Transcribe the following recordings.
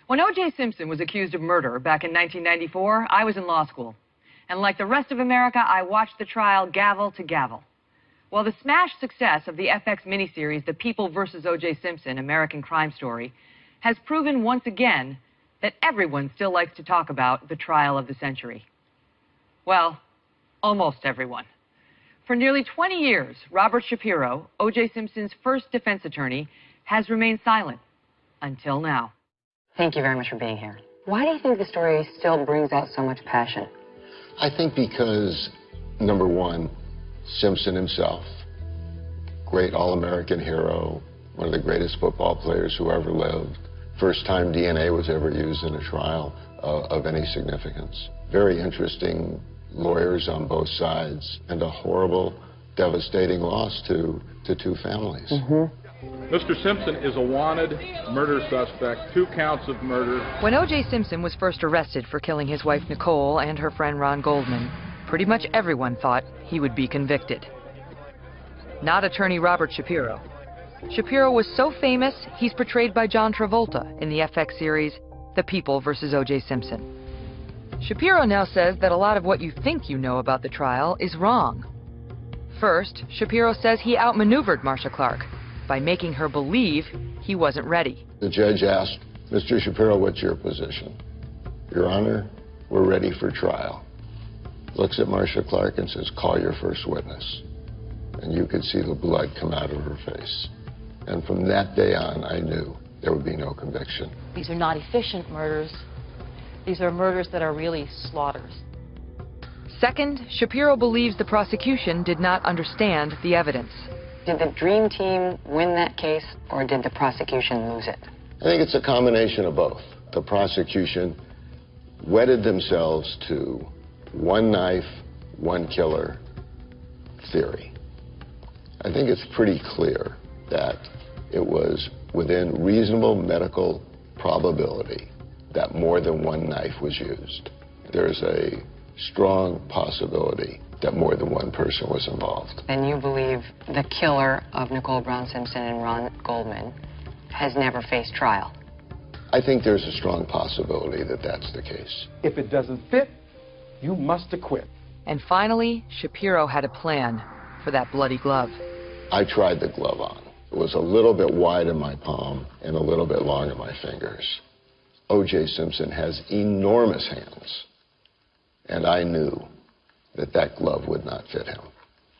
When O.J. Simpson was accused of murder back in 1994, I was in law school. And like the rest of America, I watched the trial gavel to gavel. Well, the smash success of the FX miniseries, The People vs. O.J. Simpson, American Crime Story, has proven once again that everyone still likes to talk about the trial of the century. Well, almost everyone. For nearly 20 years, Robert Shapiro, O.J. Simpson's first defense attorney, has remained silent until now. Thank you very much for being here. Why do you think the story still brings out so much passion? I think because, number one, Simpson himself, great all-American hero, one of the greatest football players who ever lived. First time DNA was ever used in a trial of any significance. Very interesting lawyers on both sides, and a horrible, devastating loss to two families. Mr. Simpson is a wanted murder suspect, 2 counts of murder. When O.J. Simpson was first arrested for killing his wife Nicole and her friend Ron Goldman, pretty much everyone thought he would be convicted. Not attorney Robert Shapiro. Shapiro was so famous, he's portrayed by John Travolta in the FX series The People vs. O.J. Simpson. Shapiro now says that a lot of what you think you know about the trial is wrong. First, Shapiro says he outmaneuvered Marcia Clark by making her believe he wasn't ready. The judge asked, Mr. Shapiro, what's your position? Your Honor, we're ready for trial. Looks at Marcia Clark and says, call your first witness. And you could see the blood come out of her face. And from that day on, I knew there would be no conviction. These are not efficient murders. These are murders that are really slaughters. Second, Shapiro believes the prosecution did not understand the evidence. Did the Dream Team win that case, or did the prosecution lose it? I think it's a combination of both. The prosecution wedded themselves to one knife, one killer theory. I think it's pretty clear that it was within reasonable medical probability that more than one knife was used. There's a strong possibility that more than one person was involved. And you believe the killer of Nicole Brown Simpson and Ron Goldman has never faced trial? I think there's a strong possibility that that's the case. If it doesn't fit, you must acquit. And finally, Shapiro had a plan for that bloody glove. I tried the glove on. It was a little bit wide in my palm and a little bit long in my fingers. O.J. Simpson has enormous hands, and I knew that that glove would not fit him.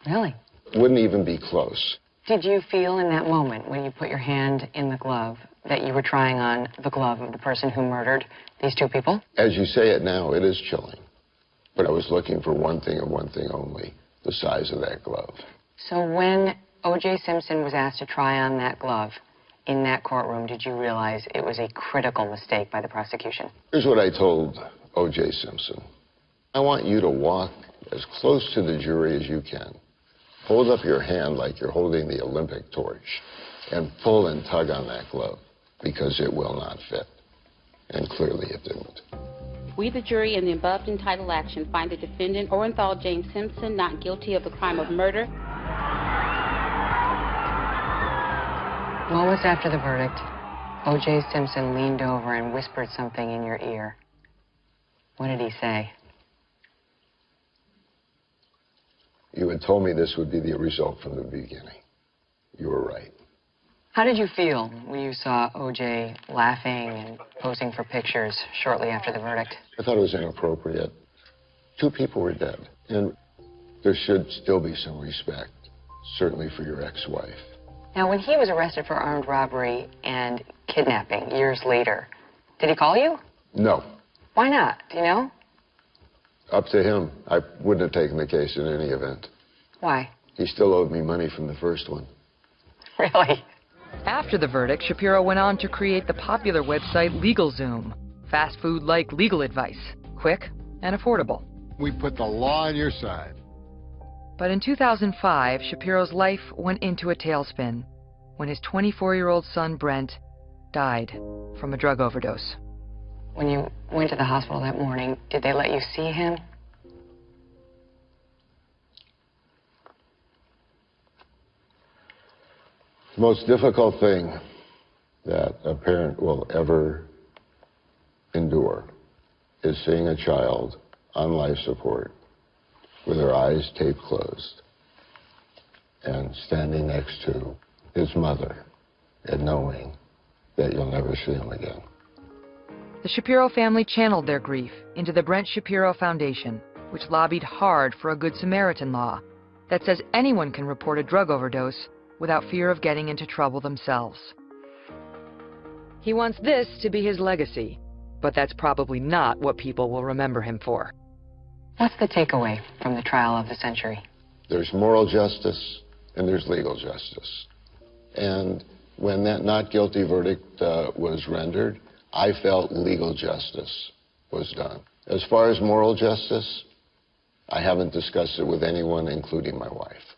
Really? Wouldn't even be close. Did you feel in that moment when you put your hand in the glove that you were trying on the glove of the person who murdered these 2 people? As you say it now, it is chilling. But I was looking for one thing and one thing only, the size of that glove. So when O.J. Simpson was asked to try on that glove in that courtroom, did you realize it was a critical mistake by the prosecution? Here's what I told O.J. Simpson. I want you to walk as close to the jury as you can. Hold up your hand like you're holding the Olympic torch and pull and tug on that glove, because it will not fit. And clearly it didn't. We, the jury, in the above entitled action, find the defendant, Orenthal James Simpson, not guilty of the crime of murder. Moments after the verdict, O.J. Simpson leaned over and whispered something in your ear. What did he say? You had told me this would be the result from the beginning. You were right. How did you feel when you saw O.J. laughing and posing for pictures shortly after the verdict? I thought it was inappropriate. 2 people were dead, and there should still be some respect, certainly for your ex-wife. Now, when he was arrested for armed robbery and kidnapping years later, did he call you? No. Why not? Do you know? Up to him. I wouldn't have taken the case in any event. Why? He still owed me money from the first one. Really? After the verdict, Shapiro went on to create the popular website LegalZoom. Fast food-like legal advice. Quick and affordable. We put the law on your side. But in 2005, Shapiro's life went into a tailspin when his 24-year-old son, Brent, died from a drug overdose. When you went to the hospital that morning, did they let you see him? The most difficult thing that a parent will ever endure is seeing a child on life support with her eyes taped closed and standing next to his mother and knowing that you'll never see him again. The Shapiro family channeled their grief into the Brent Shapiro Foundation, which lobbied hard for a Good Samaritan law that says anyone can report a drug overdose without fear of getting into trouble themselves. He wants this to be his legacy, but that's probably not what people will remember him for. What's the takeaway from the trial of the century? There's moral justice and there's legal justice. And when that not guilty verdict was rendered, I felt legal justice was done. As far as moral justice, I haven't discussed it with anyone, including my wife.